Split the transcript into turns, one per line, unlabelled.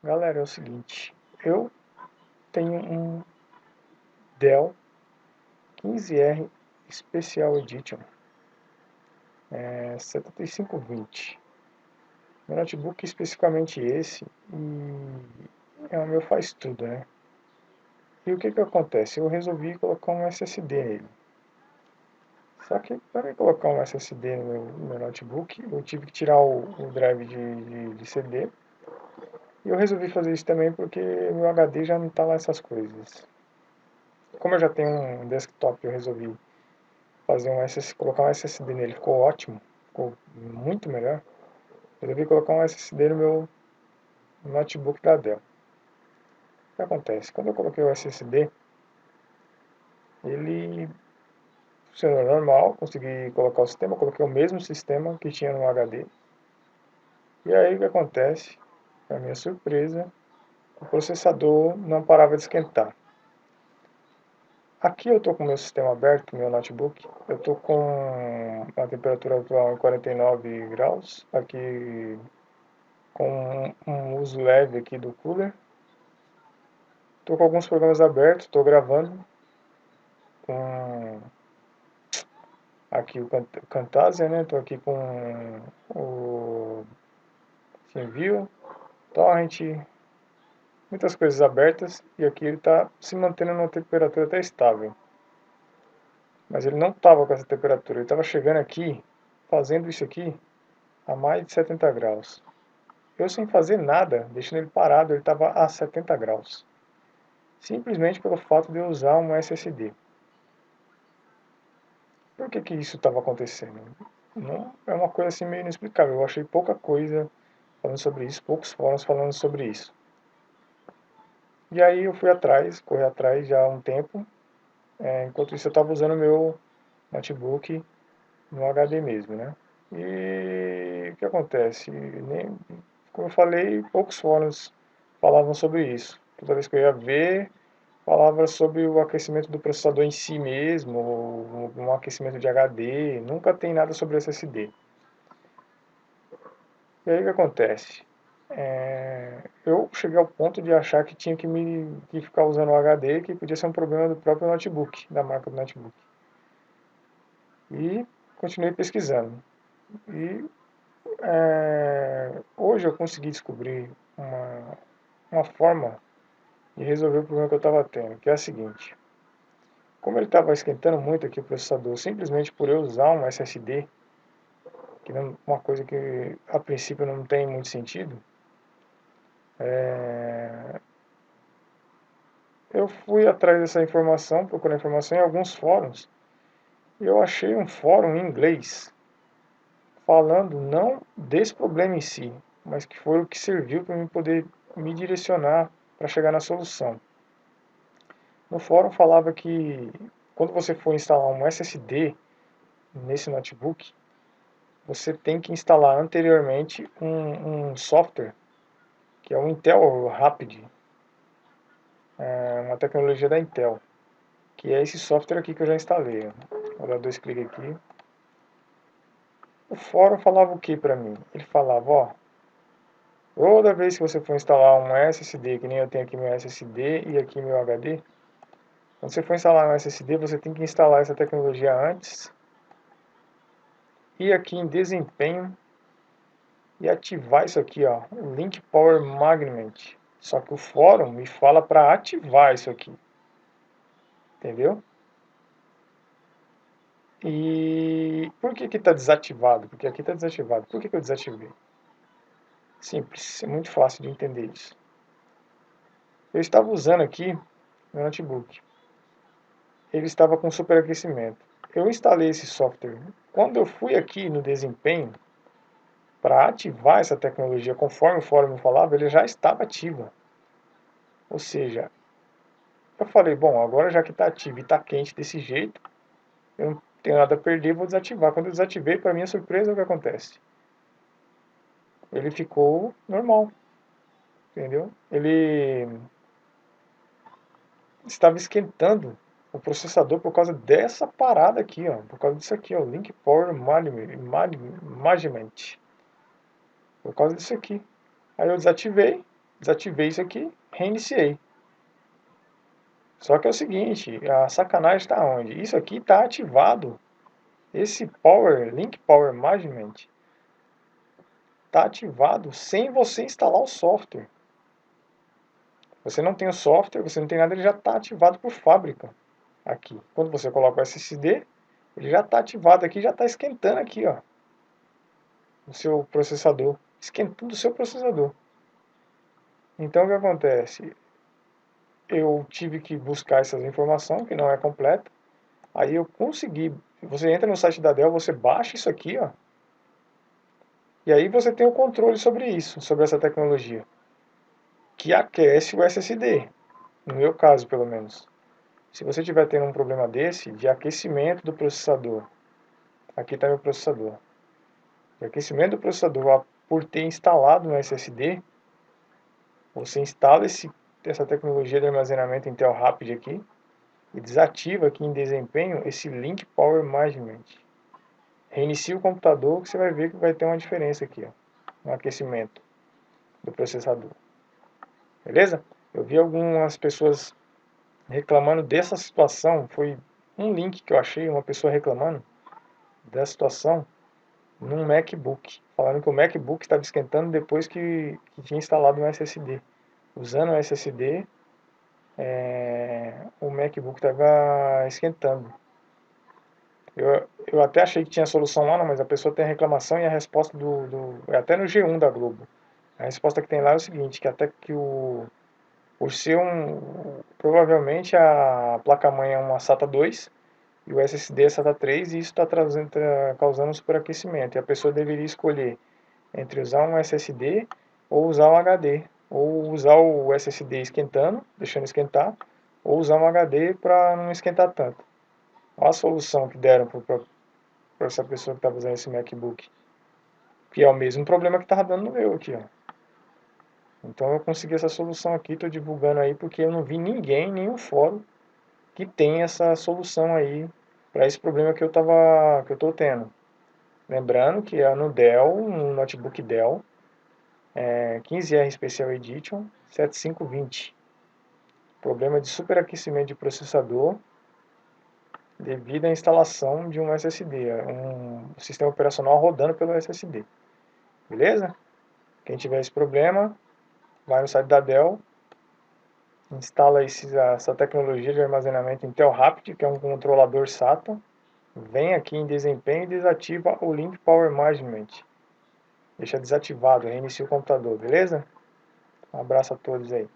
Galera, é o seguinte, eu tenho um Dell 15R Special Edition 7520. Meu notebook especificamente esse é o meu faz tudo, né? E o que que acontece? Eu resolvi colocar um SSD nele. Só que para colocar um SSD no meu notebook, eu tive que tirar o drive de CD. E eu resolvi fazer isso também porque meu HD já não está lá essas coisas. Como eu já tenho um desktop, eu resolvi fazer um SSD, colocar um SSD nele, ficou ótimo, ficou muito melhor. Eu resolvi colocar um SSD no meu notebook da Dell. O que acontece? Quando eu coloquei o SSD, ele funcionou normal, consegui colocar o sistema, coloquei o mesmo sistema que tinha no HD. E aí o que acontece? Para minha surpresa, o processador não parava de esquentar. Aqui eu estou com o meu sistema aberto, meu notebook. Eu estou com a temperatura atual em 49 graus. Aqui com um uso leve aqui do cooler. Estou com alguns programas abertos, estou gravando com aqui o Camtasia, né? Estou aqui com o TeamViewer, Torrent, muitas coisas abertas e aqui ele está se mantendo numa temperatura até estável. Mas ele não estava com essa temperatura, ele estava chegando aqui, fazendo isso aqui a mais de 70 graus. Eu sem fazer nada, deixando ele parado, ele estava a 70 graus. Simplesmente pelo fato de eu usar um SSD. Por que que isso estava acontecendo? Não, é uma coisa assim meio inexplicável. Eu achei pouca coisa falando sobre isso, poucos fóruns falando sobre isso. E aí eu fui atrás, corri atrás já há um tempo. Enquanto isso eu estava usando o meu notebook no HD mesmo, né? E o que acontece? Como eu falei, poucos fóruns falavam sobre isso. Toda vez que eu ia ver, falava sobre o aquecimento do processador em si mesmo, ou um aquecimento de HD, nunca tem nada sobre SSD. E aí o que acontece? Eu cheguei ao ponto de achar que tinha que ficar usando o HD, que podia ser um problema do próprio notebook, da marca do notebook. E continuei pesquisando. E hoje eu consegui descobrir uma forma de resolver o problema que eu estava tendo, que é a seguinte. Como ele estava esquentando muito aqui o processador, simplesmente por eu usar um SSD, que é uma coisa que a princípio não tem muito sentido, eu fui atrás dessa informação, procurei informação em alguns fóruns, e eu achei um fórum em inglês falando não desse problema em si, mas que foi o que serviu para eu poder me direcionar para chegar na solução. No fórum falava que quando você for instalar um SSD nesse notebook, você tem que instalar anteriormente um software que é o Intel Rapid, uma tecnologia da Intel, que é esse software aqui que eu já instalei. Vou dar dois cliques aqui. O fórum falava o que para mim? Ele falava, ó, toda vez que você for instalar um SSD, que nem eu tenho aqui meu SSD e aqui meu HD, quando você for instalar um SSD, você tem que instalar essa tecnologia antes, e aqui em desempenho, e ativar isso aqui, ó, o Link Power Magnet. Só que o fórum me fala para ativar isso aqui, entendeu? E por que que está desativado? Porque aqui está desativado. Por que que eu desativei? Simples, é muito fácil de entender isso. Eu estava usando aqui meu notebook. Ele estava com superaquecimento. Eu instalei esse software. Quando eu fui aqui no desempenho, para ativar essa tecnologia, conforme o fórum me falava, ele já estava ativa. Ou seja, eu falei, bom, agora já que está ativo e está quente desse jeito, eu não tenho nada a perder, vou desativar. Quando eu desativei, para minha surpresa, o que acontece? Ele ficou normal, entendeu? Ele estava esquentando o processador por causa dessa parada aqui, ó, por causa disso aqui, ó, Link Power Management, por causa disso aqui. Aí eu desativei desativei isso aqui, reiniciei. Só que é o seguinte, a sacanagem está onde? Isso aqui está ativado. Esse Link Power Management está ativado sem você instalar o software. Você não tem o software, você não tem nada, ele já está ativado por fábrica aqui. Quando você coloca o SSD, ele já está ativado aqui, já está esquentando aqui, ó, o seu processador, esquentando o seu processador. Então o que acontece? Eu tive que buscar essas informações, que não é completa. Aí eu consegui. Você entra no site da Dell, você baixa isso aqui, ó. E aí você tem o controle sobre isso, sobre essa tecnologia, que aquece o SSD, no meu caso, pelo menos. Se você estiver tendo um problema desse, de aquecimento do processador, aqui está meu processador, de aquecimento do processador por ter instalado no SSD, você instala essa tecnologia de armazenamento Intel Rapid aqui, e desativa aqui em desempenho esse Link Power Management. Reinicia o computador que você vai ver que vai ter uma diferença aqui, ó, no aquecimento do processador. Beleza? Eu vi algumas pessoas reclamando dessa situação, foi um link que eu achei, uma pessoa reclamando dessa situação num MacBook, falando que o MacBook estava esquentando depois que tinha instalado um SSD. Usando o SSD, o MacBook estava esquentando. Eu até achei que tinha solução lá, não, mas a pessoa tem a reclamação e a resposta é até no G1 da Globo. A resposta que tem lá é o seguinte, que até que por ser provavelmente a placa-mãe é uma SATA 2 e o SSD é SATA 3 e isso está causando um superaquecimento. E a pessoa deveria escolher entre usar um SSD ou usar um HD, ou usar o SSD esquentando, deixando esquentar, ou usar um HD para não esquentar tanto. Olha a solução que deram para essa pessoa que estava usando esse MacBook, que é o mesmo problema que estava dando no meu aqui, ó. Então eu consegui essa solução aqui, estou divulgando aí porque eu não vi ninguém, nenhum fórum que tem essa solução aí para esse problema que que eu estou tendo. Lembrando que é no Dell, no notebook Dell, 15R Special Edition 7520. Problema de superaquecimento de processador devido à instalação de um SSD, um sistema operacional rodando pelo SSD. Beleza? Quem tiver esse problema, vai no site da Dell, instala essa tecnologia de armazenamento Intel Rapid, que é um controlador SATA, vem aqui em desempenho e desativa o Link Power Management. Deixa desativado, reinicia o computador, beleza? Um abraço a todos aí.